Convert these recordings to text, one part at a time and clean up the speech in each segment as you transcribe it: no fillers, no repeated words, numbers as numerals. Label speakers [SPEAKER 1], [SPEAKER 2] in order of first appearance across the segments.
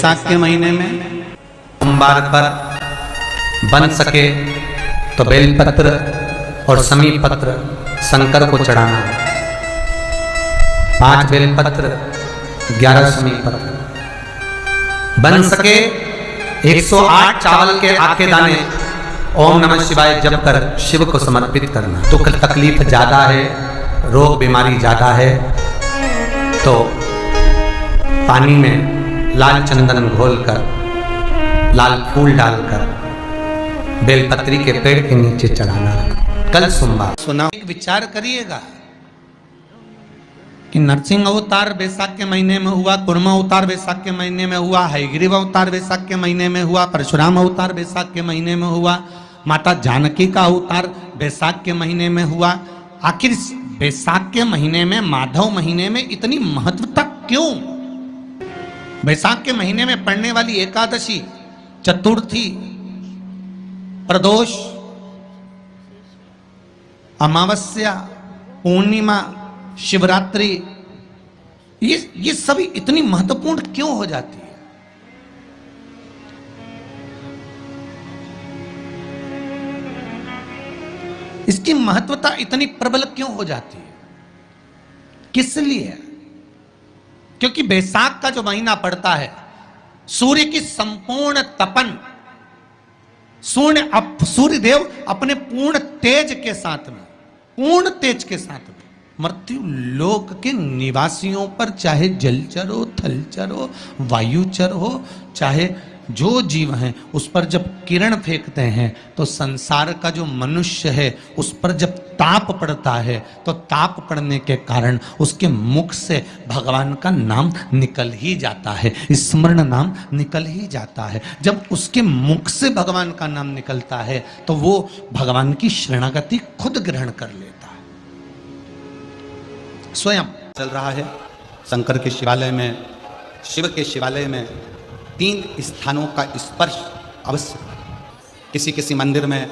[SPEAKER 1] बैसाख के महीने में सोमवार पर बन सके तो बेलपत्र और समी पत्र शंकर को चढ़ाना। 5 बेलपत्र 11 समी पत्र, बन सके 108 चावल के आके दाने ओम नमः शिवाय जप कर शिव को समर्पित करना। दुख तकलीफ ज्यादा है, रोग बीमारी ज्यादा है तो पानी में लाल चंदन घोलकर, लाल फूल डालकर बेलपत्री के पेड़ के नीचे चढ़ाना। कल सोमवार सुना। एक विचार करिएगा कि नरसिंह अवतार बैसाख के महीने में हुआ, कुर्मा अवतार बैसाख के महीने में हुआ, हयग्रीव अवतार बैसाख के महीने में हुआ, परशुराम अवतार बैसाख के महीने में हुआ, माता जानकी का अवतार बैसाख के महीने में हुआ। आखिर बैसाख के महीने में, माधव महीने में इतनी महत्वता क्यों? बैसाख के महीने में पड़ने वाली एकादशी, चतुर्थी, प्रदोष, अमावस्या, पूर्णिमा, शिवरात्रि, ये सभी इतनी महत्वपूर्ण क्यों हो जाती है? इसकी महत्वता इतनी प्रबल क्यों हो जाती है? किस लिए? क्योंकि बैसाख का जो महीना पड़ता है, सूर्य की संपूर्ण तपन, सूर्यदेव अपने पूर्ण तेज के साथ में, पूर्ण तेज के साथ में मृत्यु लोक के निवासियों पर, चाहे जलचर हो, थलचर हो, वायुचर हो, चाहे जो जीव हैं, उस पर जब किरण फेंकते हैं तो संसार का जो मनुष्य है उस पर जब ताप पड़ता है तो ताप पड़ने के कारण उसके मुख से भगवान का नाम निकल ही जाता है, स्मरण नाम निकल ही जाता है। जब उसके मुख से भगवान का नाम निकलता है तो वो भगवान की शरणागति खुद ग्रहण कर लेता है। स्वयं चल रहा है शंकर के शिवालय में, शिव के शिवालय में 3 स्थानों का स्पर्श अवश्य। किसी किसी मंदिर में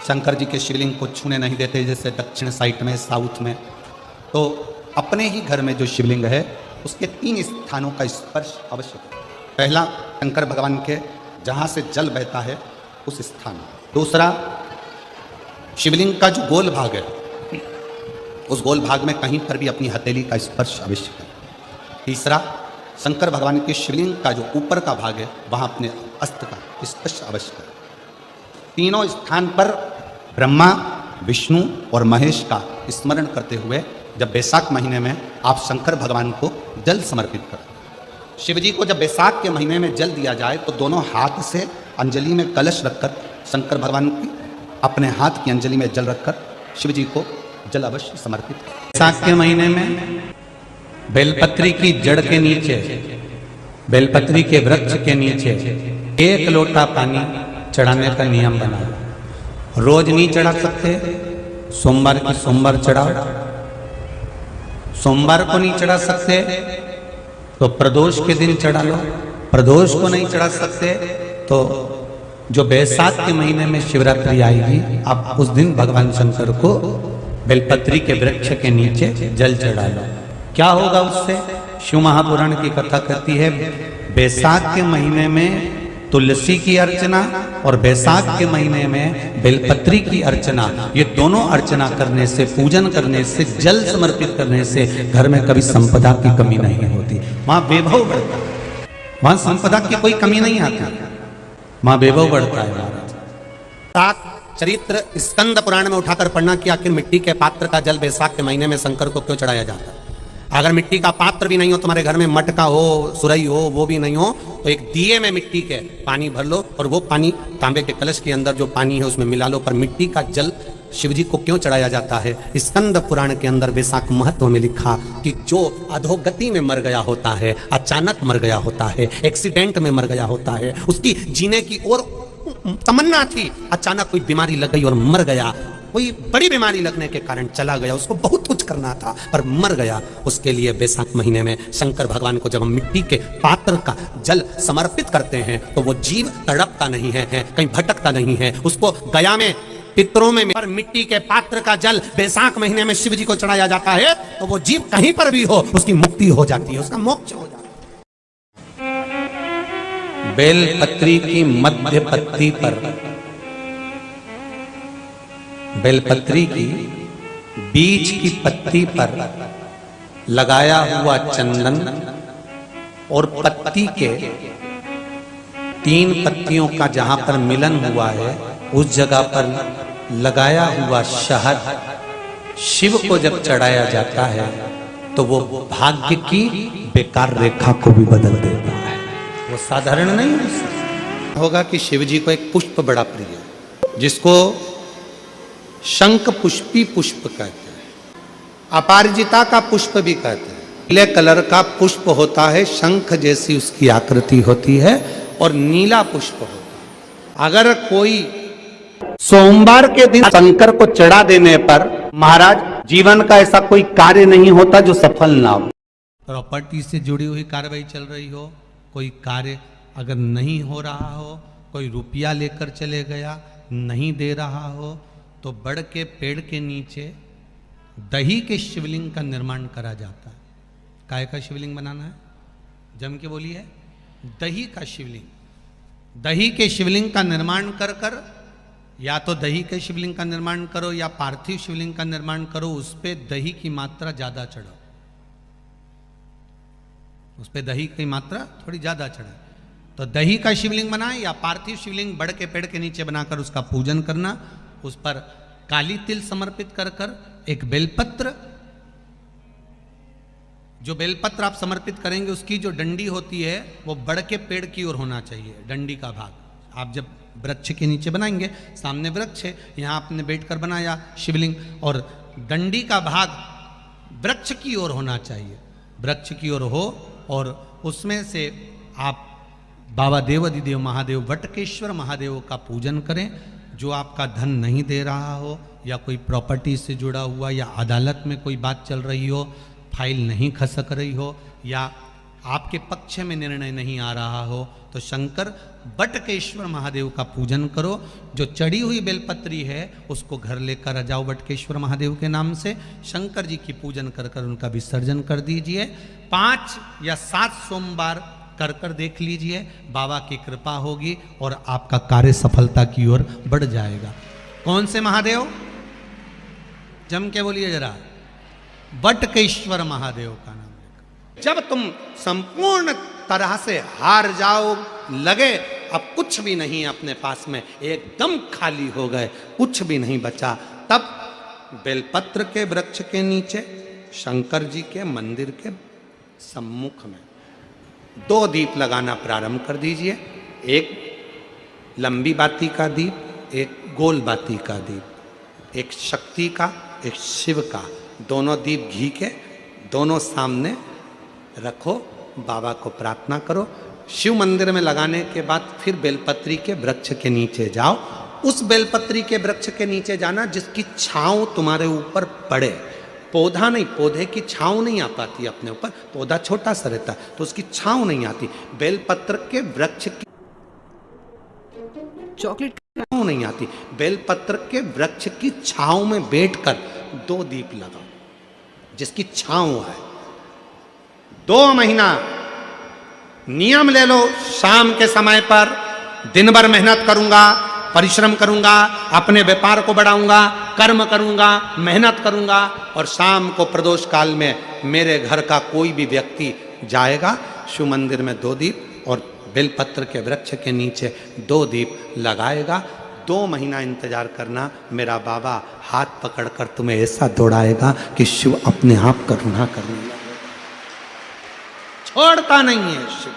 [SPEAKER 1] शंकर जी के शिवलिंग को छूने नहीं देते, जैसे दक्षिण साइड में, साउथ में। तो अपने ही घर में जो शिवलिंग है उसके 3 स्थानों का स्पर्श अवश्य। पहला शंकर भगवान के जहाँ से जल बहता है उस स्थान। दूसरा शिवलिंग का जो गोल भाग है उस गोल भाग में कहीं पर भी अपनी हथेली का स्पर्श अवश्य करें। तीसरा शंकर भगवान के शिवलिंग का जो ऊपर का भाग है वहां अपने अस्त्र का स्पर्श अवश्य करें। तीनों स्थान पर ब्रह्मा, विष्णु और महेश का स्मरण करते हुए जब बैसाख महीने में आप शंकर भगवान को जल समर्पित करें। शिव जी को जब बैसाख के महीने में जल दिया जाए तो दोनों हाथ से अंजलि में कलश रखकर शंकर भगवान की अपने हाथ की अंजलि में जल रखकर शिव जी को जल अवश्य समर्पित करें। बैसाख के महीने में बेलपत्री की जड़ के नीचे, बेलपत्री के वृक्ष के नीचे 1 लोटा पानी चढ़ाने का नियम बना। रोज नहीं चढ़ा सकते, सोमवार की सोमवार चढ़ाओ। सोमवार को नहीं चढ़ा सकते तो प्रदोष के दिन चढ़ा लो। प्रदोष को नहीं चढ़ा सकते तो जो बैसाख के महीने में शिवरात्रि आएगी, आप उस दिन भगवान शंकर को बेलपत्री के वृक्ष के नीचे जल चढ़ा लो। क्या होगा उससे? शिव महापुराण की कथा कहती है बैसाख के महीने में तुलसी की अर्चना और बैसाख के महीने में बेलपत्री की अर्चना, ये दोनों अर्चना करने से, पूजन करने से, जल समर्पित करने से घर में कभी संपदा की कमी नहीं होती। वहां वैभव बढ़ता है, वहां संपदा की कोई कमी नहीं आती, वहां वैभव बढ़ता है। चरित्र स्कंद पुराण में उठाकर पढ़ना कि आखिर मिट्टी के पात्र का जल बैसाख के महीने में शंकर को क्यों चढ़ाया जाता है। अगर मिट्टी का पात्र भी नहीं हो, तुम्हारे घर में मटका हो, सुरई हो, वो भी नहीं हो, तो एक दिए में मिट्टी के पानी भर लो और वो पानी तांबे के कलश के अंदर जो पानी है उसमें मिला लो। पर मिट्टी का जल शिव जी को क्यों चढ़ाया जाता है? स्कंद पुराण के अंदर बैसाख महत्व में लिखा कि जो अधोगति में मर गया होता है, अचानक मर गया होता है, एक्सीडेंट में मर गया होता है, उसकी जीने की और तमन्ना थी, अचानक कोई बीमारी लग गई और मर गया, कोई बड़ी बीमारी लगने के कारण चला गया, उसको बहुत कुछ करना था पर मर गया। उसके लिए बैसाख महीने में शंकर भगवान को जब हम मिट्टी के पात्र का जल समर्पित करते हैं तो वो जीव तड़पता नहीं है, कहीं भटकता नहीं है। उसको गया में पितरों में पर मिट्टी के पात्र का जल बैसाख महीने में शिव जी को चढ़ाया जाता है तो वो जीव कहीं पर भी हो उसकी मुक्ति हो जाती है, उसका मोक्ष हो जाता है। बेलपत्री की मध्य पत्ती पर, बेलपत्री की बीच की पत्ती पर लगाया हुआ चंदन और पत्ती के 3 पत्तियों का जहां पर मिलन हुआ है उस जगह पर लगाया हुआ शहद शिव को जब चढ़ाया जाता है तो वो भाग्य की बेकार रेखा को भी बदल देता है। वो साधारण नहीं होगा कि शिव जी को एक पुष्प बड़ा प्रिय है जिसको शंख पुष्पी पुष्प कहते हैं, अपराजिता का पुष्प भी कहते हैं। नीले कलर का पुष्प होता है, शंख जैसी उसकी आकृति होती है और नीला पुष्प होता है। अगर कोई सोमवार के दिन शंकर को चढ़ा देने पर महाराज जीवन का ऐसा कोई कार्य नहीं होता जो सफल ना हो। प्रॉपर्टी से जुड़ी हुई कार्रवाई चल रही हो, कोई कार्य अगर नहीं हो रहा हो, कोई रुपया लेकर चले गया नहीं दे रहा हो, तो बड़ के पेड़ के नीचे दही के शिवलिंग का निर्माण करा जाता है। काय का शिवलिंग बनाना है? जम के बोलिए, दही का शिवलिंग। दही के शिवलिंग का निर्माण कर कर, या तो दही के शिवलिंग का निर्माण करो या पार्थिव शिवलिंग का निर्माण करो, उस पे दही की मात्रा ज्यादा चढ़ाओ, उस पे दही की मात्रा थोड़ी ज्यादा चढ़ाओ। तो दही का शिवलिंग बनाए या पार्थिव शिवलिंग बड़ के पेड़ के नीचे बनाकर उसका पूजन करना, उस पर काली तिल समर्पित कर कर एक बेलपत्र, जो बेलपत्र आप समर्पित करेंगे उसकी जो डंडी होती है वो बड़ के पेड़ की ओर होना चाहिए। डंडी का भाग आप जब वृक्ष के नीचे बनाएंगे, सामने वृक्ष है, यहाँ आपने बैठकर बनाया शिवलिंग, और डंडी का भाग वृक्ष की ओर होना चाहिए, वृक्ष की ओर हो, और उसमें से आप बाबा देवाधिदेव महादेव वटकेश्वर महादेव का पूजन करें। जो आपका धन नहीं दे रहा हो, या कोई प्रॉपर्टी से जुड़ा हुआ, या अदालत में कोई बात चल रही हो, फाइल नहीं खसक रही हो, या आपके पक्ष में निर्णय नहीं आ रहा हो, तो शंकर वटकेश्वर महादेव का पूजन करो। जो चढ़ी हुई बेलपत्री है उसको घर लेकर आ जाओ वटकेश्वर महादेव के नाम से, शंकर जी की पूजन कर कर उनका विसर्जन कर दीजिए। 5 या 7 सोमवार कर कर देख लीजिए, बाबा की कृपा होगी और आपका कार्य सफलता की ओर बढ़ जाएगा। कौन से महादेव? जम के बोलिए जरा, वटकेश्वर महादेव का नाम लेकर। जब तुम संपूर्ण तरह से हार जाओ, लगे अब कुछ भी नहीं अपने पास में, एकदम खाली हो गए, कुछ भी नहीं बचा, तब बेलपत्र के वृक्ष के नीचे शंकर जी के मंदिर के सम्मुख में 2 दीप लगाना प्रारंभ कर दीजिए। एक लंबी बाती का दीप, एक गोल बाती का दीप, एक शक्ति का, एक शिव का, दोनों दीप घी के दोनों सामने रखो, बाबा को प्रार्थना करो। शिव मंदिर में लगाने के बाद फिर बेलपत्री के वृक्ष के नीचे जाओ। उस बेलपत्री के वृक्ष के नीचे जाना जिसकी छांव तुम्हारे ऊपर पड़े। पौधा नहीं, पौधे की छांव नहीं आ पाती अपने ऊपर, पौधा छोटा सा रहता तो उसकी छांव नहीं आती। बेलपत्र के वृक्ष की चॉकलेट छांव नहीं आती, बेलपत्र के वृक्ष की छांव में बैठकर 2 दीप लगाओ जिसकी छांव है। 2 महीना नियम ले लो, शाम के समय पर दिन भर मेहनत करूंगा, परिश्रम करूंगा, अपने व्यापार को बढ़ाऊंगा, कर्म करूंगा, मेहनत करूंगा, और शाम को प्रदोष काल में मेरे घर का कोई भी व्यक्ति जाएगा, शिव मंदिर में 2 दीप और बेलपत्र के वृक्ष के नीचे 2 दीप लगाएगा। 2 महीना इंतजार करना, मेरा बाबा हाथ पकड़कर तुम्हें ऐसा दौड़ाएगा कि शिव अपने आप करुणा करने लगेगा। छोड़ता नहीं है शिव।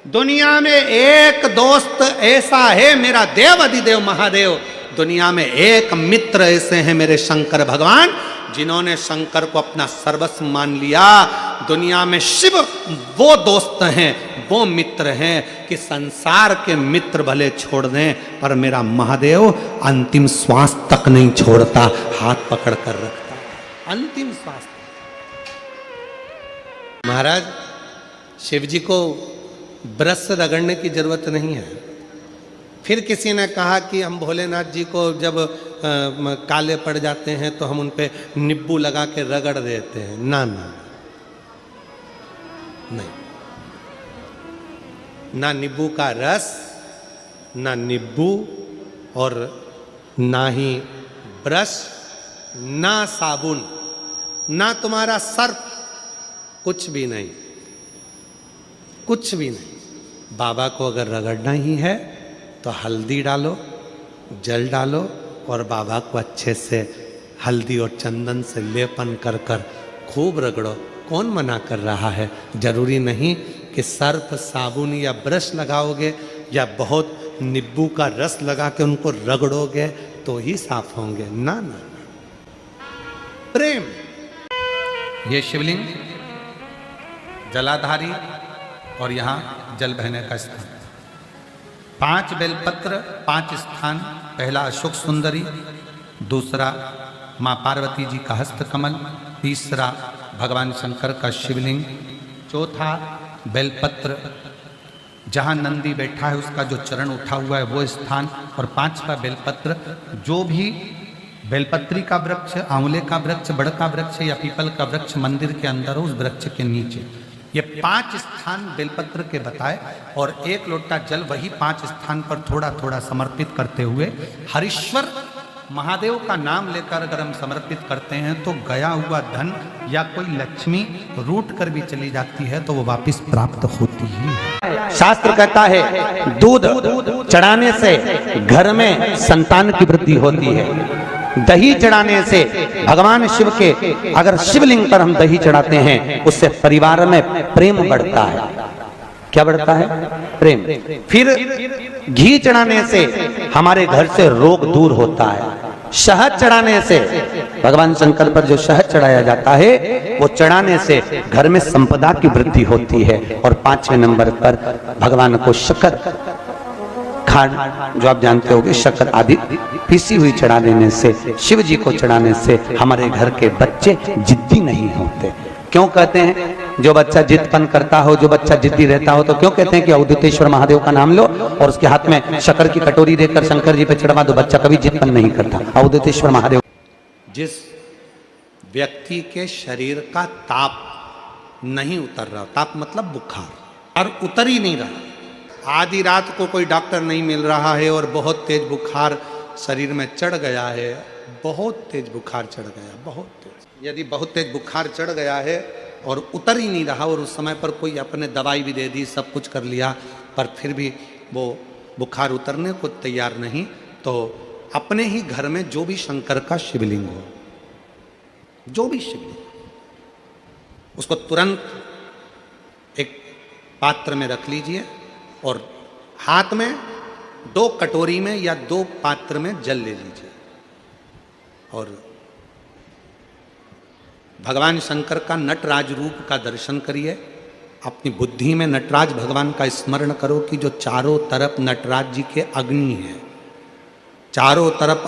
[SPEAKER 1] दुनिया में एक दोस्त ऐसा है मेरा देवाधिदेव महादेव, दुनिया में एक मित्र ऐसे हैं मेरे शंकर भगवान जिन्होंने शंकर को अपना सर्वस्व मान लिया। दुनिया में शिव वो दोस्त हैं, वो मित्र हैं कि संसार के मित्र भले छोड़ दें पर मेरा महादेव अंतिम श्वास तक नहीं छोड़ता, हाथ पकड़ कर रखता अंतिम श्वास। महाराज शिव जी को ब्रश रगड़ने की जरूरत नहीं है। फिर किसी ने कहा कि हम भोलेनाथ जी को जब काले पड़ जाते हैं तो हम उन पे नींबू लगा के रगड़ देते हैं। ना ना नहीं, ना नींबू का रस, ना नींबू, और ना ही ब्रश, ना साबुन, ना तुम्हारा सर्फ, कुछ भी नहीं, कुछ भी नहीं। बाबा को अगर रगड़ना ही है तो हल्दी डालो, जल डालो और बाबा को अच्छे से हल्दी और चंदन से लेपन कर कर खूब रगड़ो। कौन मना कर रहा है? जरूरी नहीं कि सर्फ, साबुन या ब्रश लगाओगे या बहुत नींबू का रस लगा के उनको रगड़ोगे तो ही साफ होंगे। ना ना, प्रेम। ये शिवलिंग जलाधारी और यहाँ जल बहने का स्थान। 5 बेलपत्र, 5 स्थान। पहला अशोक सुंदरी, दूसरा माँ पार्वती जी का हस्तकमल, तीसरा भगवान शंकर का शिवलिंग, चौथा बेलपत्र जहाँ नंदी बैठा है उसका जो चरण उठा हुआ है वो स्थान, और 5वां बेलपत्र जो भी बेलपत्री का वृक्ष, आंवले का वृक्ष, बड़ का वृक्ष या पीपल का वृक्ष मंदिर के अंदर हो, उस वृक्ष के नीचे। ये 5 स्थान बेलपत्र के बताए और 1 लोटा जल वही 5 स्थान पर थोड़ा थोड़ा समर्पित करते हुए हरीश्वर महादेव का नाम लेकर अगर हम समर्पित करते हैं तो गया हुआ धन या कोई लक्ष्मी रूठ कर भी चली जाती है तो वो वापस प्राप्त होती ही है। शास्त्र कहता है दूध चढ़ाने से घर में संतान की वृद्धि होती है, दही चढ़ाने से भगवान शिव के, अगर शिवलिंग पर हम दही चढ़ाते हैं उससे परिवार में प्रेम बढ़ता है। क्या बढ़ता है? प्रेम। फिर घी चढ़ाने से हमारे घर से रोग दूर होता है। शहद चढ़ाने से, भगवान शंकर पर जो शहद चढ़ाया जाता है वो चढ़ाने से घर में संपदा की वृद्धि होती है। और 5वें नंबर पर भगवान को शक्कर, खांड जो आप जानते होंगे, शक्कर आदि पीसी हुई चढ़ा देने से, शिव जी को चढ़ाने से हमारे घर के बच्चे जिद्दी नहीं होते। क्यों कहते हैं? जो बच्चा जिद्दपन करता हो, जो बच्चा जिद्दी रहता हो, तो क्यों कहते हैं कि अवधूतेश्वर महादेव का नाम लो और उसके हाथ में शक्कर की कटोरी देकर शंकर जी पे चढ़वा दो, बच्चा कभी जिद्दपन नहीं करता। अवधूतेश्वर महादेव। जिस व्यक्ति के शरीर का ताप नहीं उतर रहा, ताप मतलब बुखार, और उतर ही नहीं रहा, आधी रात को कोई डॉक्टर नहीं मिल रहा है और बहुत तेज बुखार शरीर में चढ़ गया है, बहुत तेज बुखार चढ़ गया, बहुत तेज। यदि बहुत तेज बुखार चढ़ गया है और उतर ही नहीं रहा और उस समय पर कोई अपने दवाई भी दे दी, सब कुछ कर लिया, पर फिर भी वो बुखार उतरने को तैयार नहीं, तो अपने ही घर में जो भी शंकर का शिवलिंग हो, जो भी शिवलिंग, उसको तुरंत एक पात्र में रख लीजिए और हाथ में 2 कटोरी में या 2 पात्र में जल ले लीजिए और भगवान शंकर का नटराज रूप का दर्शन करिए। अपनी बुद्धि में नटराज भगवान का स्मरण करो कि जो चारों तरफ नटराज जी के अग्नि है, चारों तरफ।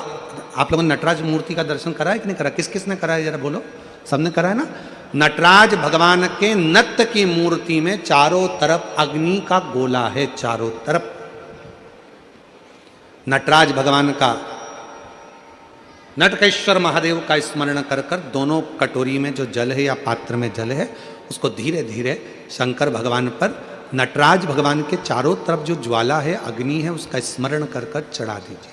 [SPEAKER 1] आप लोगों ने नटराज मूर्ति का दर्शन करा है कि नहीं करा? किस किस ने करा है जरा बोलो? सबने करा है ना? नटराज भगवान के नत्य की मूर्ति में चारों तरफ अग्नि का गोला है, चारों तरफ। नटराज भगवान का, नटकेश्वर महादेव का स्मरण कर कर दोनों कटोरी में जो जल है या पात्र में जल है उसको धीरे धीरे शंकर भगवान पर, नटराज भगवान के चारों तरफ जो ज्वाला है, अग्नि है, उसका स्मरण कर कर चढ़ा दीजिए।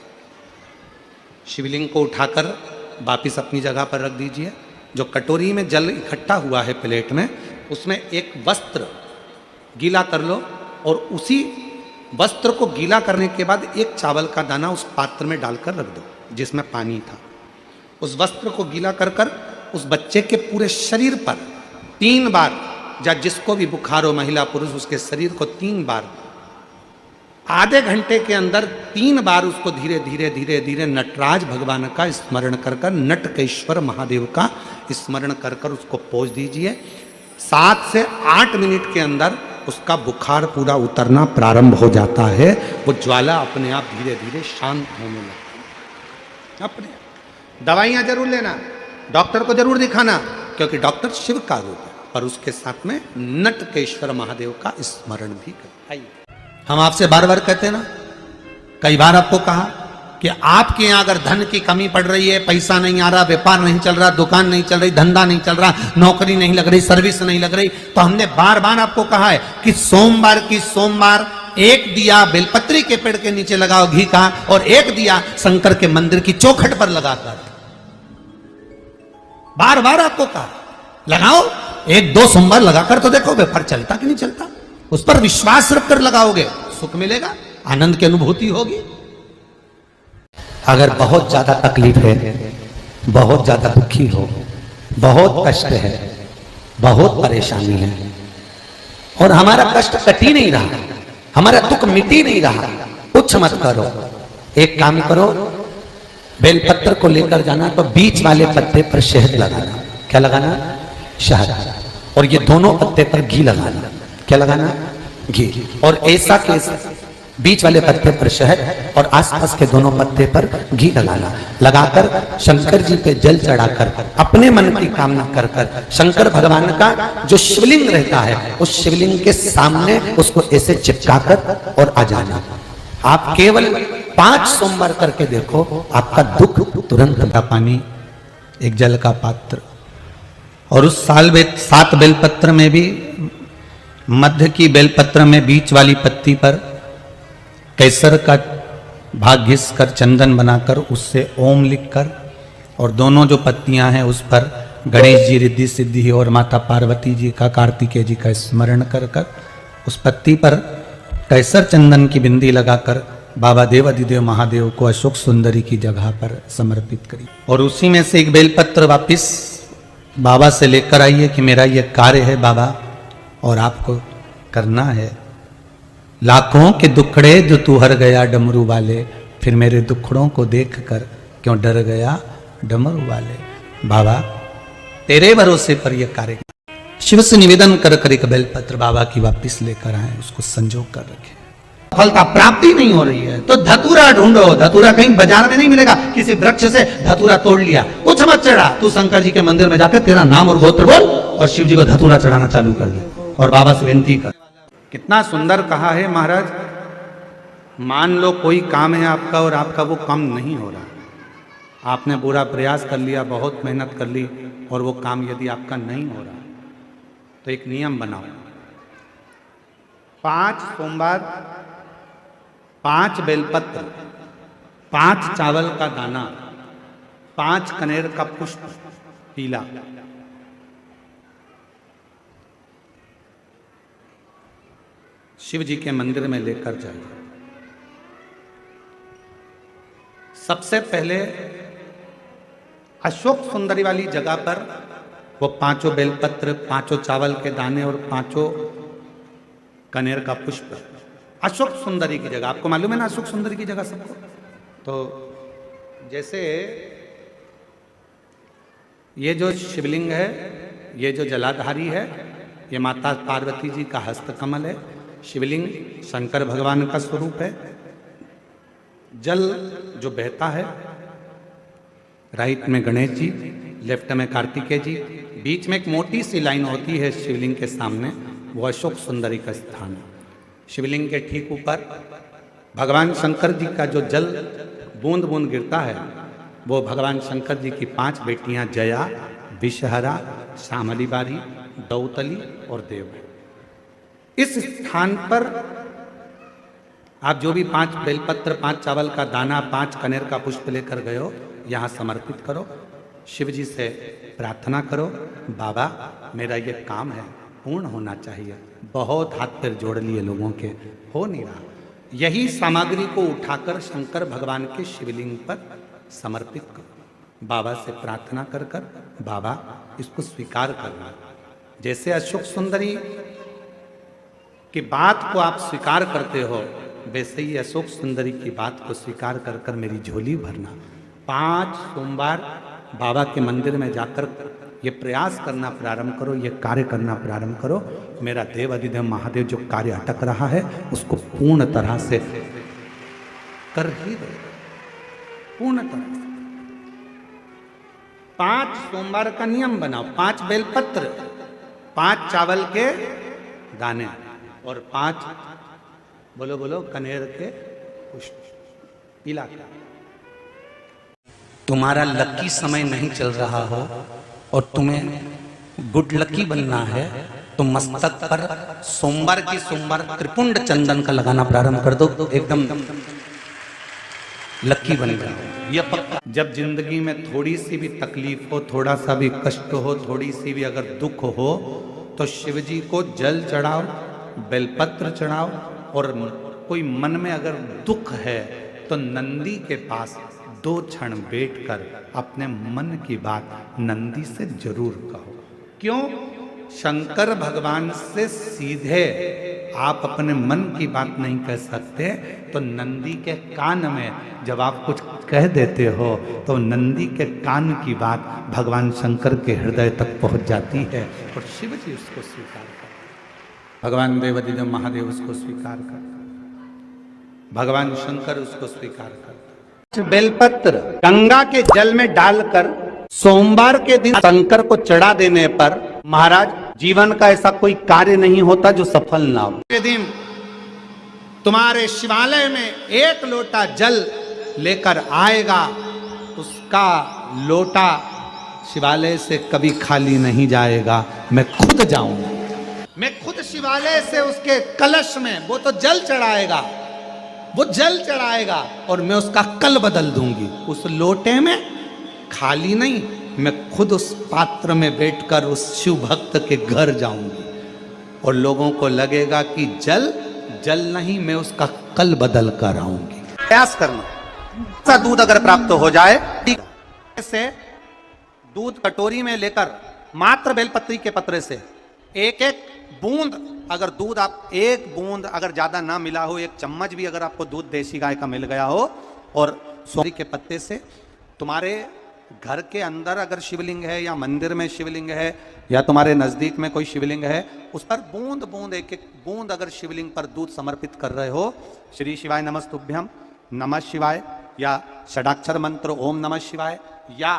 [SPEAKER 1] शिवलिंग को उठाकर वापिस अपनी जगह पर रख दीजिए। जो कटोरी में जल इकट्ठा हुआ है प्लेट में, उसमें एक वस्त्र गीला कर लो और उसी वस्त्र को गीला करने के बाद एक चावल का दाना उस पात्र में डालकर रख दो जिसमें पानी था। उस वस्त्र को गीला कर कर उस बच्चे के पूरे शरीर पर 3 बार, या जिसको भी बुखार हो, महिला पुरुष, उसके शरीर को 3 बार, आधे घंटे के अंदर 3 बार उसको धीरे धीरे धीरे धीरे नटराज भगवान का स्मरण कर कर, नटकेश्वर महादेव का स्मरण कर कर उसको पोंछ दीजिए। 7 से 8 मिनट के अंदर उसका बुखार पूरा उतरना प्रारंभ हो जाता है। वो ज्वाला अपने आप धीरे धीरे शांत होने लगती है। अपने दवाइयाँ जरूर लेना, डॉक्टर को जरूर दिखाना, क्योंकि डॉक्टर शिव का रूप है, पर उसके साथ में नटकेश्वर महादेव का स्मरण भी कर। हम आपसे बार बार कहते हैं ना, कई बार आपको कहा कि आपके यहां अगर धन की कमी पड़ रही है, पैसा नहीं आ रहा, व्यापार नहीं चल रहा, दुकान नहीं चल रही, धंधा नहीं चल रहा, नौकरी नहीं लग रही, सर्विस नहीं लग रही, तो हमने बार बार आपको कहा है कि सोमवार एक दिया बेलपत्री के पेड़ के नीचे लगाओ घी का, और एक दिया शंकर के मंदिर की चौखट पर लगाकर। बार बार आपको कहा लगाओ, 1-2 सोमवार लगाकर तो देखो व्यापार चलता कि नहीं चलता। उस पर विश्वास रखकर लगाओगे, सुख मिलेगा, आनंद की अनुभूति होगी। अगर बहुत ज्यादा तकलीफ है, बहुत ज्यादा दुखी हो, बहुत कष्ट है, बहुत परेशानी है, और हमारा कष्ट कट ही नहीं रहा, हमारा दुख मिट ही नहीं रहा, कुछ मत करो, एक काम करो, बेलपत्र को लेकर जाना तो बीच वाले पत्ते पर शहद लगाना। क्या लगाना? शहद। और ये दोनों पत्ते पर घी लगाना। क्या लगाना? घी। और ऐसा के बीच वाले पत्ते पर शहद और आसपास के दोनों पत्ते पर घी लगाना। लगाकर शंकर जी पे जल चढ़ाकर अपने मन की कामना कर कर शंकर भगवान का जो शिवलिंग रहता है उस शिवलिंग के सामने उसको ऐसे चिपकाकर और आ जाना। आप केवल 5 सोमवार करके देखो, आपका दुख तुरंत का पानी, एक जल का पात्र, और उस 7 बेलपत्र में भी मध्य की बेलपत्र में बीच वाली पत्ती पर केसर का भाग घिस कर चंदन बनाकर उससे ओम लिखकर, और दोनों जो पत्तियां हैं उस पर गणेश जी, रिद्धि सिद्धि और माता पार्वती जी का, कार्तिकेय जी का स्मरण कर कर उस पत्ती पर केसर चंदन की बिंदी लगाकर बाबा देवाधिदेव महादेव को अशोक सुंदरी की जगह पर समर्पित करिए। और उसी में से एक बेलपत्र वापिस बाबा से लेकर आइए कि मेरा ये कार्य है बाबा और आपको करना है। लाखों के दुखड़े जो तू हर गया डमरू वाले, फिर मेरे दुखड़ों को देख कर क्यों डर गया डमरू वाले। बाबा तेरे भरोसे पर यह कार्य, शिव से निवेदन कर कर एक बेलपत्र बाबा की वापिस लेकर आए, उसको संजो कर रखे। फलता प्राप्ति नहीं हो रही है तो धतूरा ढूंढो। धतूरा कहीं बाजार में नहीं मिलेगा, किसी वृक्ष से धतूरा तोड़ लिया, कुछ मत चढ़ा, तू शंकर जी के मंदिर में जाकर तेरा नाम और गोत्र बोल और शिव जी को धतूरा चढ़ाना चालू कर दे और बाबा से विनती कर। कितना सुंदर कहा है महाराज। मान लो कोई काम है आपका और आपका वो काम नहीं हो रहा, आपने पूरा प्रयास कर लिया, बहुत मेहनत कर ली, और वो काम यदि आपका नहीं हो रहा तो एक नियम बनाओ, 5 सोमवार, 5 बेलपत्र, 5 चावल का दाना, 5 कनेर का पुष्प पीला, शिव जी के मंदिर में लेकर जाइए। सबसे पहले अशोक सुंदरी वाली जगह पर वो 5 बेलपत्र, 5 चावल के दाने और 5 कनेर का पुष्प, अशोक सुंदरी की जगह, आपको मालूम है ना अशोक सुंदरी की जगह सबको। तो जैसे ये जो शिवलिंग है, ये जो जलाधारी है, ये माता पार्वती जी का हस्तकमल है। शिवलिंग शंकर भगवान का स्वरूप है। जल जो बहता है, राइट में गणेश जी, लेफ्ट में कार्तिकेय जी, बीच में एक मोटी सी लाइन होती है शिवलिंग के सामने, वो अशोक सुंदरी का स्थान है। शिवलिंग के ठीक ऊपर भगवान शंकर जी का जो जल बूंद बूंद गिरता है वो भगवान शंकर जी की 5 बेटियां जया, विषहरा, श्यामली बारी, दौतली और देव। इस स्थान पर आप जो भी 5 बेलपत्र, 5 चावल का दाना, 5 कनेर का पुष्प लेकर गए हो, यहाँ समर्पित करो। शिव जी से प्रार्थना करो, बाबा मेरा ये काम है पूर्ण होना चाहिए। बहुत हाथ पैर जोड़ लिए लोगों के, हो नहीं रहा। यही सामग्री को उठाकर शंकर भगवान के शिवलिंग पर समर्पित करो। बाबा से प्रार्थना कर कर बाबा इसको स्वीकार करना। जैसे अशोक सुंदरी की बात को आप स्वीकार करते हो, वैसे ही अशोक सुंदरी की बात को स्वीकार कर कर मेरी झोली भरना। 5 सोमवार बाबा के मंदिर में जाकर ये प्रयास करना प्रारंभ करो, ये कार्य करना प्रारंभ करो। मेरा देव अधिदेव महादेव जो कार्य अटक रहा है उसको पूर्ण तरह से कर ही दो, पूर्ण तरह से। 5 सोमवार का नियम बनाओ, 5 बेलपत्र, 5 चावल के दाने और 5 बोलो बोलो कनेर के पुष्प पीला। तुम्हारा लकी समय नहीं चल रहा हो और तुम्हें गुड लकी बनना है तो मस्तक पर सोमवार की सोमवार त्रिपुंड चंदन का लगाना प्रारंभ कर दो, एकदम लकी बन जाओ ये पक्का। जब जिंदगी में थोड़ी सी भी तकलीफ हो, थोड़ा सा भी कष्ट हो, थोड़ी सी भी अगर दुख हो तो शिव जी को जल चढ़ाओ, बेलपत्र चढ़ाओ, और कोई मन में अगर दुख है तो नंदी के पास 2 क्षण बैठकर अपने मन की बात नंदी से जरूर कहो। क्यों? शंकर भगवान से सीधे आप अपने मन की बात नहीं कह सकते, तो नंदी के कान में जब आप कुछ कह देते हो तो नंदी के कान की बात भगवान शंकर के हृदय तक पहुंच जाती है और शिव जी उसको स्वीकार करते, भगवान देवादिदेव महादेव उसको स्वीकार करते, भगवान शंकर उसको स्वीकार करते। बेलपत्र गंगा के जल में डालकर सोमवार के दिन शंकर को चढ़ा देने पर महाराज जीवन का ऐसा कोई कार्य नहीं होता जो सफल ना हो। के दिन तुम्हारे शिवालय में 1 लोटा जल लेकर आएगा, उसका लोटा शिवालय से कभी खाली नहीं जाएगा। मैं खुद जाऊंगा, मैं खुद शिवालय से उसके कलश में वो तो जल चढ़ाएगा, वो जल चढ़ाएगा और मैं उसका कल बदल दूंगी। उस लोटे में खाली नहीं, मैं खुद उस पात्र में बैठकर उस शिव भक्त के घर जाऊंगी और लोगों को लगेगा कि जल जल नहीं, मैं उसका कल बदल कर आऊंगी। प्रयास करना, ऐसा दूध अगर प्राप्त हो जाए, से दूध कटोरी में लेकर मात्र बेलपत्री के पत्रे से 1-1 बूंद, अगर दूध आप 1 बूंद अगर ज्यादा ना मिला हो, 1 चम्मच भी अगर आपको दूध देसी गाय का मिल गया हो, और सौरी के पत्ते से तुम्हारे घर के अंदर अगर शिवलिंग है या मंदिर में शिवलिंग है या तुम्हारे नजदीक में कोई शिवलिंग है, उस पर बूंद बूंद 1-1 बूंद अगर शिवलिंग पर दूध समर्पित कर रहे हो, श्री शिवाय नमस्तुभ्यम, नमः शिवाय, या षडाक्षर मंत्र ओम नमः शिवाय, या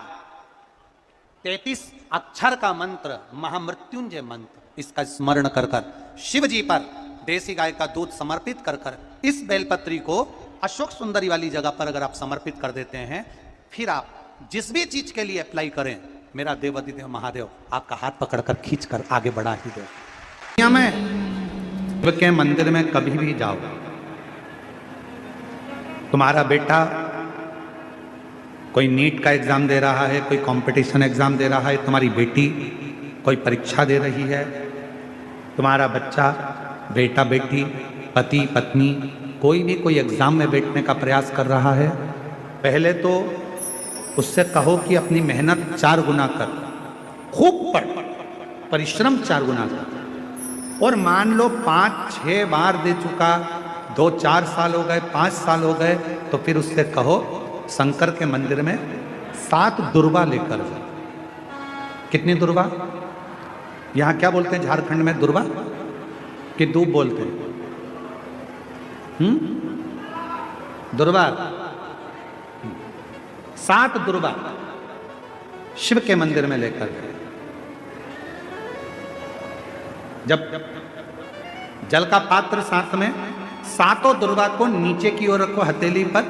[SPEAKER 1] 33 अक्षर का मंत्र महामृत्युंजय मंत्र, इसका स्मरण कर कर शिव जी पर देसी गाय का दूध समर्पित कर कर इस बेलपत्री को अशोक सुंदरी वाली जगह पर अगर आप समर्पित कर देते हैं, फिर आप जिस भी चीज के लिए अप्लाई करें, मेरा देवादिदेव महादेव आपका हाथ पकड़कर खींचकर आगे बढ़ा ही दे। दुनिया में शिव के मंदिर में कभी भी जाओ, तुम्हारा बेटा कोई नीट का एग्जाम दे रहा है, कोई कंपटीशन एग्जाम दे रहा है, तुम्हारी बेटी कोई परीक्षा दे रही है, तुम्हारा बच्चा, बेटा बेटी, पति पत्नी कोई भी कोई एग्जाम में बैठने का प्रयास कर रहा है, पहले तो उससे कहो कि अपनी मेहनत 4 गुना कर, खूब पढ़, परिश्रम 4 गुना कर, और मान लो 5-6 बार दे चुका, 2-4 साल हो गए, 5 साल हो गए, तो फिर उससे कहो शंकर के मंदिर में 7 दुर्वा लेकर जाओ। कितनी दुर्वा? यहां क्या बोलते हैं झारखंड में? दुर्वा कि दूब बोलते हैं? दुर्वा, 7 दुर्वा शिव के मंदिर में लेकर गए। जब जल का पात्र साथ में, 7 दुर्वा को नीचे की ओर रखो हथेली पर,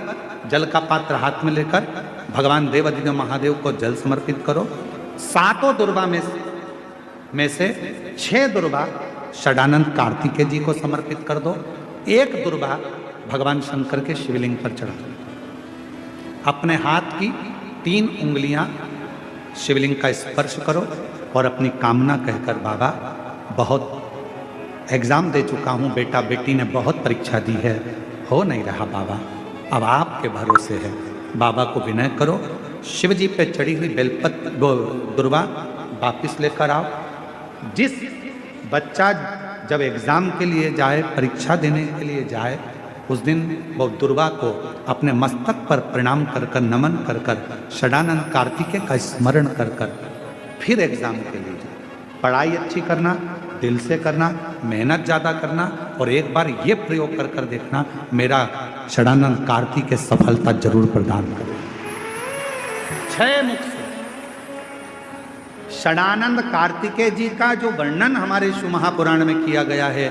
[SPEAKER 1] जल का पात्र हाथ में लेकर भगवान देवादिदेव महादेव को जल समर्पित करो। 7 दुर्वा में से 6 दुर्वा षडानंद कार्तिकेय जी को समर्पित कर दो, 1 दुर्वा भगवान शंकर के शिवलिंग पर चढ़ा दो। अपने हाथ की 3 उंगलियां शिवलिंग का स्पर्श करो और अपनी कामना कहकर, बाबा बहुत एग्जाम दे चुका हूं, बेटा बेटी ने बहुत परीक्षा दी है, हो नहीं रहा बाबा, अब आपके भरोसे है। बाबा को विनय करो, शिव जी पे चढ़ी हुई बेलपत्र दुर्वा वापिस लेकर आओ। जिस बच्चा जब एग्जाम के लिए जाए, परीक्षा देने के लिए जाए, उस दिन वो दुर्वा को अपने मस्तक पर प्रणाम कर कर, नमन कर कर, षडानंद कार्तिकेय का स्मरण कर कर फिर एग्जाम के लिए जाए। पढ़ाई अच्छी करना, दिल से करना, मेहनत ज़्यादा करना, और एक बार ये प्रयोग कर कर देखना, मेरा षडानंद कार्तिकेय सफलता जरूर प्रदान करे। 6 मुख से षडानंद कार्तिकेय जी का जो वर्णन हमारे शिव महापुराण में किया गया है,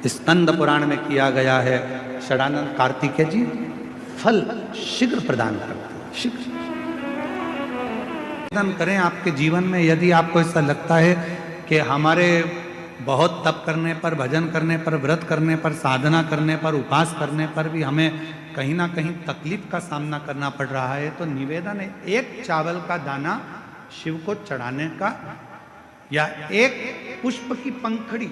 [SPEAKER 1] स्कंद पुराण में किया गया है, षडानंद कार्तिकेय जी फल शीघ्र प्रदान करते हैं, शीघ्र। निवेदन करें आपके जीवन में यदि आपको ऐसा लगता है कि हमारे बहुत तप करने पर, भजन करने पर, व्रत करने पर, साधना करने पर, उपास करने पर भी हमें कहीं ना कहीं तकलीफ का सामना करना पड़ रहा है, तो निवेदन है एक चावल का दाना शिव को चढ़ाने का, या एक पुष्प की पंखड़ी,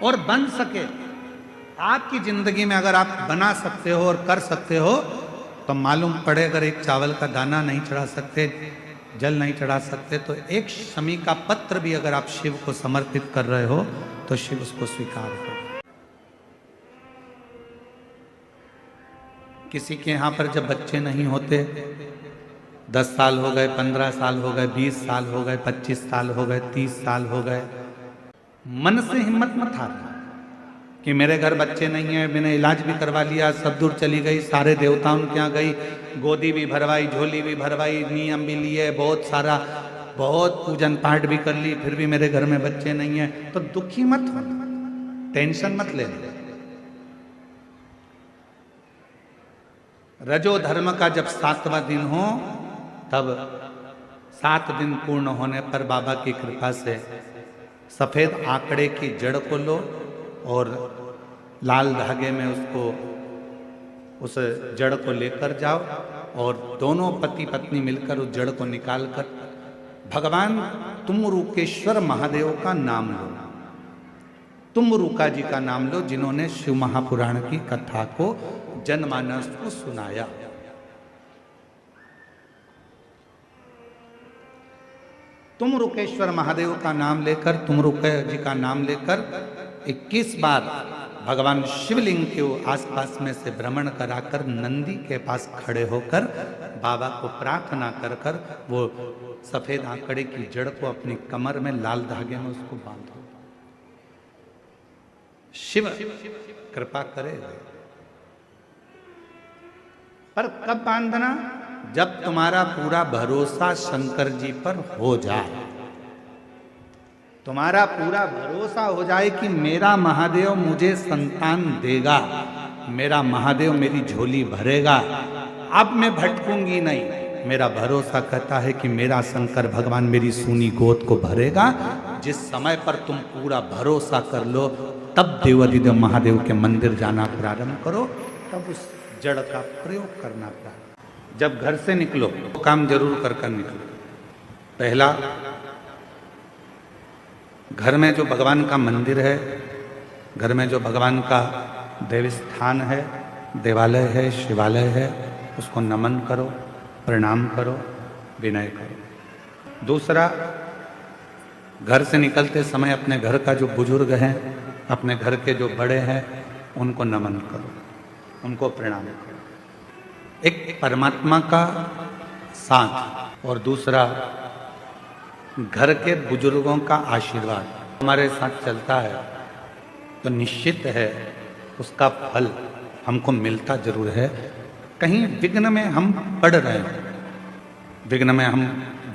[SPEAKER 1] और बन सके आपकी जिंदगी में अगर आप बना सकते हो और कर सकते हो, तो मालूम पड़े अगर एक चावल का दाना नहीं चढ़ा सकते, जल नहीं चढ़ा सकते, तो एक शमी का पत्र भी अगर आप शिव को समर्पित कर रहे हो तो शिव उसको स्वीकार करो। किसी के यहां पर जब बच्चे नहीं होते, 10 साल हो गए, 15 साल हो गए, 20 साल हो गए, 25 साल हो गए, 30 साल हो गए, मन से हिम्मत मत हारना कि मेरे घर बच्चे नहीं है, मैंने इलाज भी करवा लिया, सब दूर चली गई, सारे देवताओं के यहाँ गई, गोदी भी भरवाई, झोली भी भरवाई, नियम भी लिए, बहुत सारा, बहुत पूजन पाठ भी कर ली, फिर भी मेरे घर में बच्चे नहीं है, तो दुखी मत हो, टेंशन मत ले। रजो धर्म का जब 7वां दिन हो, तब 7 दिन पूर्ण होने पर बाबा की कृपा से सफेद आंकड़े की जड़ को लो और लाल धागे में उसको, उस जड़ को लेकर जाओ, और दोनों पति पत्नी मिलकर उस जड़ को निकालकर भगवान तुमरुकेश्वर महादेव का नाम लो। तुमरुका जी का नाम लो, जिन्होंने शिव महापुराण की कथा को जनमानस को सुनाया। तुमरुकेश्वर महादेव का नाम लेकर, तुमरुक जी का नाम लेकर 21 बार भगवान शिवलिंग के आसपास में से भ्रमण कराकर नंदी के पास खड़े होकर बाबा को प्रार्थना कर कर वो सफेद आंकड़े की जड़ को अपनी कमर में लाल धागे में उसको बांधो। शिव कृपा करे। पर कब बांधना? जब तुम्हारा पूरा भरोसा शंकर जी पर हो जाए, तुम्हारा पूरा भरोसा हो जाए कि मेरा महादेव मुझे संतान देगा, मेरा महादेव मेरी झोली भरेगा, अब मैं भटकूंगी नहीं। मेरा भरोसा कहता है कि मेरा शंकर भगवान मेरी सूनी गोद को भरेगा। जिस समय पर तुम पूरा भरोसा कर लो, तब देवाधिदेव महादेव के मंदिर जाना प्रारंभ करो, तब उस जड़ का प्रयोग करना प्रारंभ। जब घर से निकलो तो काम जरूर कर कर निकलो। पहला, घर में जो भगवान का मंदिर है, घर में जो भगवान का देव स्थान है, देवालय है, शिवालय है, उसको नमन करो, प्रणाम करो, विनय करो। दूसरा, घर से निकलते समय अपने घर का जो बुजुर्ग हैं, अपने घर के जो बड़े हैं, उनको नमन करो, उनको प्रणाम करो। एक परमात्मा का साथ और दूसरा घर के बुजुर्गों का आशीर्वाद हमारे साथ चलता है तो निश्चित है उसका फल हमको मिलता जरूर है। कहीं विघ्न में हम पड़ रहे हों, विघ्न में हम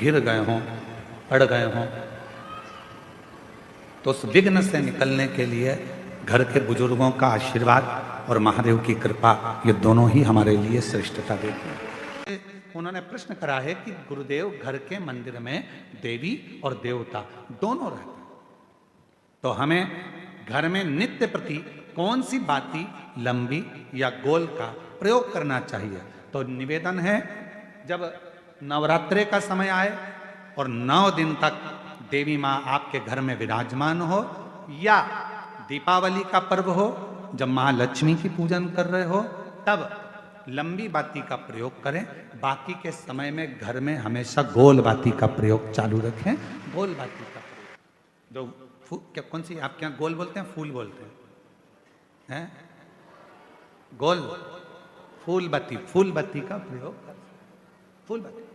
[SPEAKER 1] गिर गए हों, पड़ गए हों, तो उस विघ्न से निकलने के लिए घर के बुजुर्गों का आशीर्वाद और महादेव की कृपा, ये दोनों ही हमारे लिए श्रेष्ठता देते हैं। उन्होंने प्रश्न करा है कि गुरुदेव, घर के मंदिर में देवी और देवता दोनों रहते हैं, तो हमें घर में नित्य प्रति कौन सी बाती, लंबी या गोल का प्रयोग करना चाहिए? तो निवेदन है, जब नवरात्रे का समय आए और 9 दिन तक देवी माँ आपके घर में विराजमान हो, या दीपावली का पर्व हो जब महालक्ष्मी की पूजन कर रहे हो, तब लंबी बाती का प्रयोग करें। बाकी के समय में घर में हमेशा गोल बाती का प्रयोग चालू रखें। गोल बाती का प्रयोग, जो क्या, कौन सी आपके यहाँ गोल बोलते हैं, फूल बोलते हैं? गोल फूल बत्ती का प्रयोग करें, फूल बत्ती।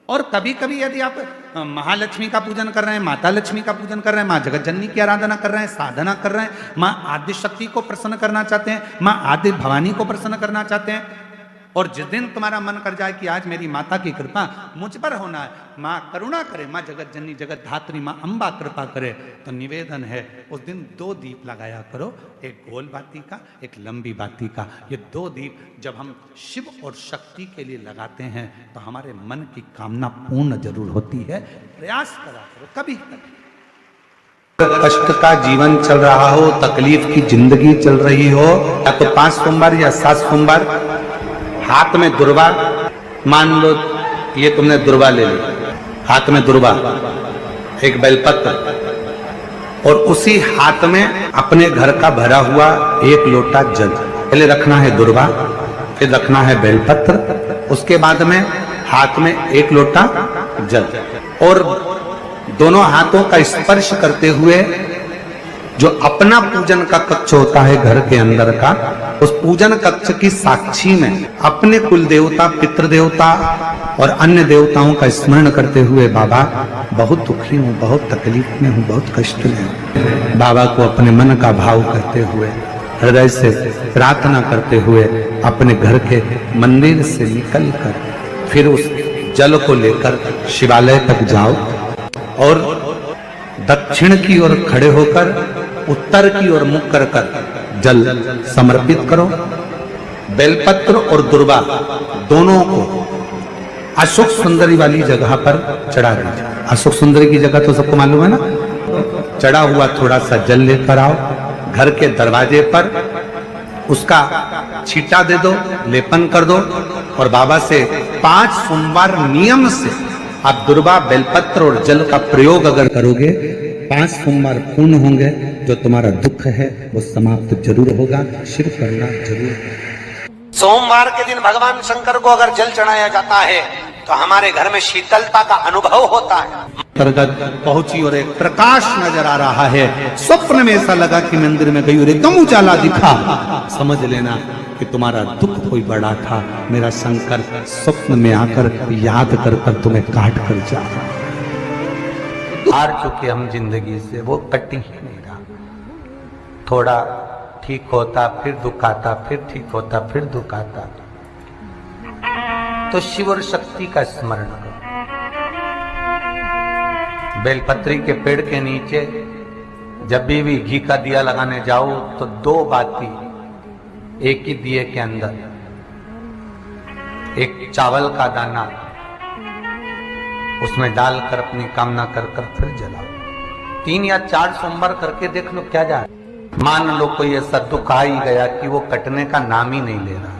[SPEAKER 1] और कभी कभी यदि आप महालक्ष्मी का पूजन कर रहे हैं, माता लक्ष्मी का पूजन कर रहे हैं, माँ जगतजननी की आराधना कर रहे हैं, साधना कर रहे हैं, माँ आदि शक्ति को प्रसन्न करना चाहते हैं, माँ आदि भवानी को प्रसन्न करना चाहते हैं, और जिस दिन तुम्हारा मन कर जाए कि आज मेरी माता की कृपा मुझ पर होना है, माँ करुणा करे, माँ जगत जननी जगत धात्री माँ अम्बा कृपा करे, तो निवेदन है उस दिन 2 दीप लगाया करो, एक गोल बाती का, एक लंबी बाती का। ये 2 दीप जब हम शिव और शक्ति के लिए लगाते हैं तो हमारे मन की कामना पूर्ण जरूर होती है। प्रयास करा करो, कभी कष्ट का जीवन चल रहा हो, तकलीफ की जिंदगी चल रही हो, या तो 5 सोमवार या 7 सोमवार हाथ में दुर्वा, मान लो ये तुमने दुर्वा ले ली, हाथ में दुर्वा, एक बेलपत्र, और उसी हाथ में अपने घर का भरा हुआ 1 लोटा जल। पहले रखना है दुर्वा, फिर रखना है बेलपत्र, उसके बाद में हाथ में 1 लोटा जल, और दोनों हाथों का स्पर्श करते हुए जो अपना पूजन का कक्ष होता है घर के अंदर का, उस पूजन कक्ष की साक्षी में अपने कुल देवता, पितृ देवता और अन्य देवताओं का स्मरण करते हुए, बाबा बहुत दुखी हूँ, बहुत तकलीफ में हूँ, बहुत कष्ट में हूँ, बाबा को अपने मन का भाव करते हुए, हृदय से प्रार्थना करते हुए अपने घर के मंदिर से निकल कर फिर उस जल को लेकर शिवालय तक जाओ और दक्षिण की ओर खड़े होकर उत्तर की ओर मुख कर जल समर्पित करो। बेलपत्र और दुर्वा दोनों को अशोक सुंदरी वाली जगह पर चढ़ा दीजिए। अशोक सुंदरी की जगह तो सबको मालूम है ना। चढ़ा हुआ थोड़ा सा जल लेकर आओ, घर के दरवाजे पर उसका छींटा दे दो, लेपन कर दो, और बाबा से 5 सोमवार नियम से आप दुर्वा, बेलपत्र और जल का प्रयोग अगर करोगे, 5 सोमवार पूर्ण होंगे, जो तुम्हारा दुख है वो समाप्त जरूर होगा। शिव करना जरूर।
[SPEAKER 2] सोमवार के दिन भगवान शंकर को अगर जल चढ़ाया जाता है तो हमारे घर में शीतलता का अनुभव होता है।
[SPEAKER 1] अंतर्गत पहुंची और एक प्रकाश नजर आ रहा है। स्वप्न में ऐसा लगा कि मंदिर में गई और एकदम उजाला दिखा। समझ लेना कि तुम्हारा दुख कोई बड़ा था, मेरा शंकर स्वप्न में आकर याद कर कर तुम्हें काट कर जा। हार चुके हम जिंदगी से, वो कटी ही नहीं रहा। थोड़ा ठीक होता फिर दुख आता, फिर ठीक होता फिर दुख आता। तो शिव और शक्ति का स्मरण करो। बेलपत्री के पेड़ के नीचे जब भी घी का दिया लगाने जाओ तो 2 बाती एक ही दिए के अंदर, एक चावल का दाना उसमें डालकर अपनी कामना कर कर फिर जलाओ। 3 या 4 सोमवार करके देख लो क्या जा। मान लो कोई ऐसा दुख आ ही गया कि वो कटने का नाम ही नहीं ले रहा।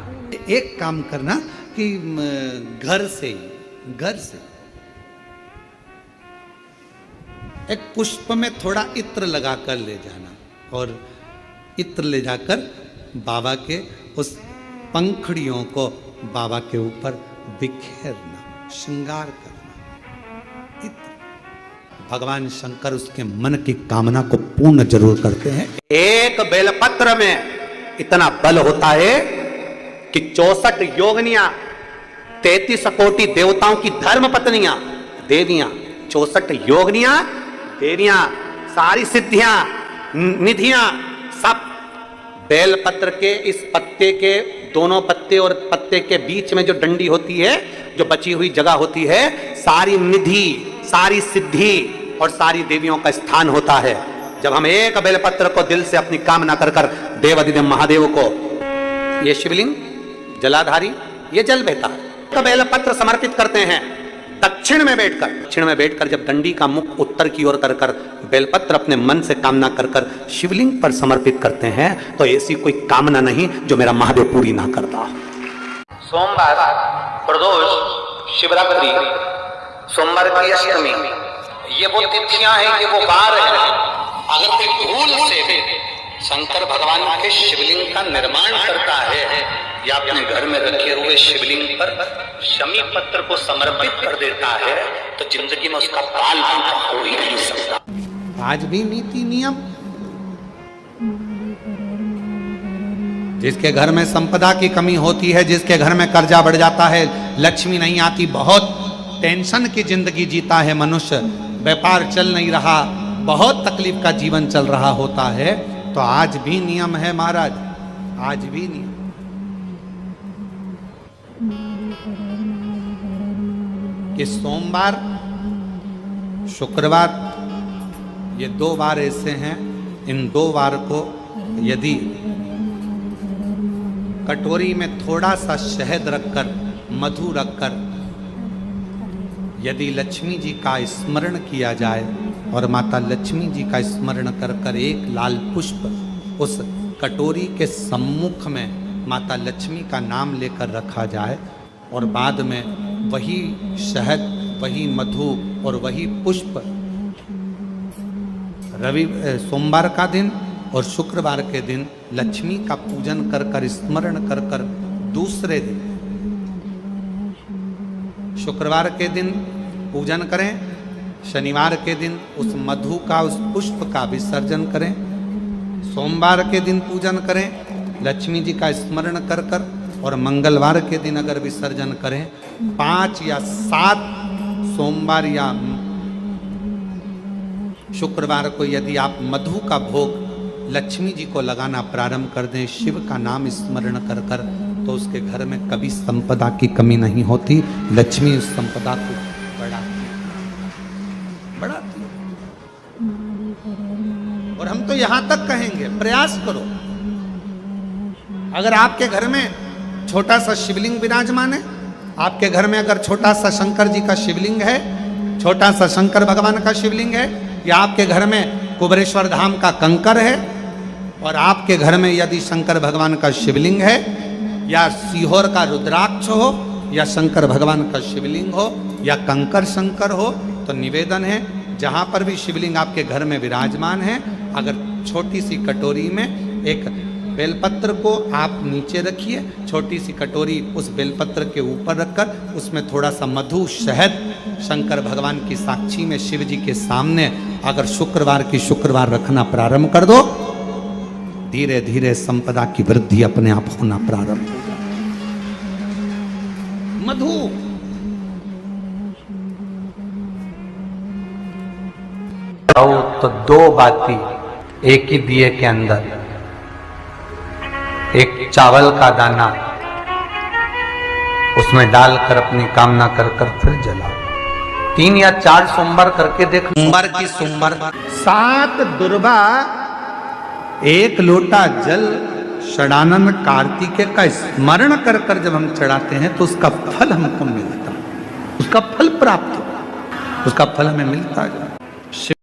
[SPEAKER 1] एक काम करना कि घर से एक पुष्प में थोड़ा इत्र लगाकर ले जाना, और इत्र ले जाकर बाबा के उस पंखड़ियों को बाबा के ऊपर बिखेरना, श्रृंगार करना। भगवान शंकर उसके मन की कामना को पूर्ण जरूर करते हैं।
[SPEAKER 2] एक बेलपत्र में इतना बल होता है कि 64 योगिनियां, 33 कोटि देवताओं की धर्म पत्नियां, देवियां, 64 योगिनियां, देवियां, सारी सिद्धियां, निधियां, सब बेलपत्र के इस पत्ते के दोनों पत्ते और पत्ते के बीच में जो डंडी होती है, जो बची हुई जगह होती है, सारी निधि, सारी सिद्धि और सारी देवियों का स्थान होता है। जब हम एक बेलपत्र को दिल से अपनी कामना कर कर देवाधिदेव महादेव को, ये शिवलिंग जलाधारी, ये जल बहता है, बेलपत्र समर्पित करते हैं दक्षिण में बैठकर जब डंडी का मुख उत्तर की ओर कर बेलपत्र अपने मन से कामना कर कर शिवलिंग पर समर्पित करते हैं, तो ऐसी कोई कामना नहीं जो मेरा महादेव पूरी ना करता।
[SPEAKER 3] सोमवार, प्रदोष, शिवरात्रि, सोमवार की अष्टमी, ये वो तिथियां हैं, ये वो वार हैं। अगर कोई भूल से शंकर भगवान के शिवलिंग का निर्माण करता है या अपने घर में रखे हुए शिवलिंग पर शमी पत्र को समर्पित कर देता है, तो जिंदगी में उसका बाल हो ही नहीं सकता।
[SPEAKER 1] आज भी नीति नियम, जिसके घर में संपदा की कमी होती है, जिसके घर में कर्जा बढ़ जाता है, लक्ष्मी नहीं आती, बहुत टेंशन की जिंदगी जीता है मनुष्य, व्यापार चल नहीं रहा, बहुत तकलीफ का जीवन चल रहा होता है, तो आज भी नियम है महाराज, आज भी नियम। कि सोमवार, शुक्रवार, ये 2 वार ऐसे हैं, इन 2 वार को यदि कटोरी में थोड़ा सा शहद रखकर, मधु रखकर यदि लक्ष्मी जी का स्मरण किया जाए और माता लक्ष्मी जी का स्मरण कर कर एक लाल पुष्प उस कटोरी के सम्मुख में माता लक्ष्मी का नाम लेकर रखा जाए और बाद में वही शहद, वही मधु और वही पुष्प सोमवार का दिन और शुक्रवार के दिन लक्ष्मी का पूजन कर कर, स्मरण कर कर, दूसरे दिन शुक्रवार के दिन पूजन करें, शनिवार के दिन उस मधु का, उस पुष्प का विसर्जन करें, सोमवार के दिन पूजन करें लक्ष्मी जी का स्मरण कर कर और मंगलवार के दिन अगर विसर्जन करें, 5 या 7 सोमवार या शुक्रवार को यदि आप मधु का भोग लक्ष्मी जी को लगाना प्रारंभ कर दें, शिव का नाम स्मरण कर कर, तो उसके घर में कभी संपदा की कमी नहीं होती। लक्ष्मी उस संपदा को बढ़ाती है। और हम तो यहां तक कहेंगे, प्रयास करो, अगर आपके घर में छोटा सा शिवलिंग विराजमान है, आपके घर में अगर छोटा सा शंकर जी का शिवलिंग है, छोटा सा शंकर भगवान का शिवलिंग है, या आपके घर में कुबेरेश्वर धाम का कंकर है, और आपके घर में यदि शंकर भगवान का शिवलिंग है, या सीहोर का रुद्राक्ष हो, या शंकर भगवान का शिवलिंग हो, या कंकर शंकर हो, तो निवेदन है जहां पर भी शिवलिंग आपके घर में विराजमान है, अगर छोटी सी कटोरी में एक बेलपत्र को आप नीचे रखिए, छोटी सी कटोरी उस बेलपत्र के ऊपर रखकर उसमें थोड़ा सा मधु, शहद, शंकर भगवान की साक्षी में शिव जी के सामने अगर शुक्रवार की शुक्रवार रखना प्रारंभ कर दो, धीरे धीरे संपदा की वृद्धि अपने आप होना प्रारंभ हो जाए। मधु तो 2 बाती एक ही दिए के अंदर, एक चावल का दाना उसमें डालकर अपनी कामना कर कर फिर जलाओ। 3 या 4 सोमवार करके देख। सोमवार की सोमवार 7 दुर्वा 1 लोटा जल षडानन कार्तिकेय का स्मरण कर कर जब हम चढ़ाते हैं तो उसका फल हमको मिलता है, उसका फल प्राप्त होता है, उसका फल हमें मिलता है।